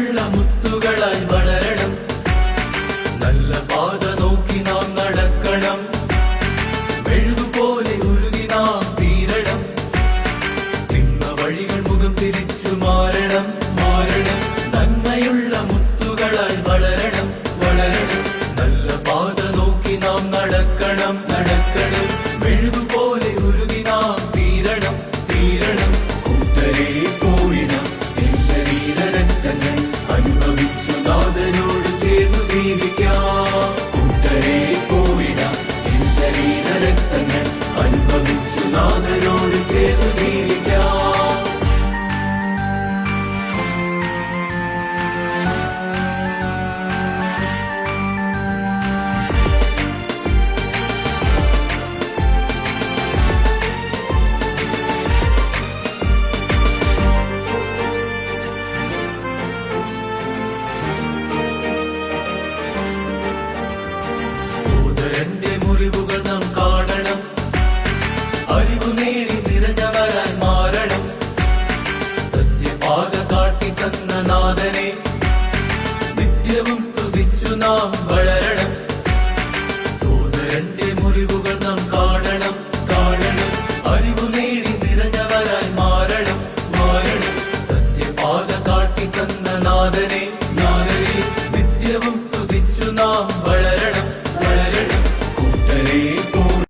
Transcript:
നന്മയുള്ള മുത്തുകളായി വളരണം. നല്ല പാത നോക്കി നാം നടക്കണം. മെഴുകുപോലെ ഉരുകി നാം തീരണം. തിന്ന വഴികൾ മുഖം തിരിച്ചു മാറണം. നന്മയുള്ള മുത്തുകളായി വളരണം. നല്ല പാത നോക്കി നാം നടക്കണം. മെഴുകുപോലെ ഉരുകി നാം തീരണം. കൂട്ടരെ പോയിണം എൻ ശരീര രക്തങ്ങൾ അനുഭവിച്ചു നാഥനോട് ചേർന്നു ജീവിക്കാം. കൂട്ടരെ പോയിണം എൻ ശരീര രക്തങ്ങൾ അനുഭവിച്ചു നാഥനോട് ചേർന്നു ജീവിക്കാം. എന്റെ മുറിവുകൾ നാം കാണണം. അറിവു നേടി നിറഞ്ഞവരായി മാറണം. സത്യപാത കാട്ടിത്തന്ന നാഥനെ നിത്യവും സ്തുതിച്ചു നാം വളരണം. സോദരന്റെ മുറിവുകൾ നാം കാണണം. അറിവു നേടി നിറഞ്ഞവരായി മാറണം. സത്യപാത കാട്ടിത്തന്ന നാഥനെ നിത്യവും സ്തുതിച്ചു നാം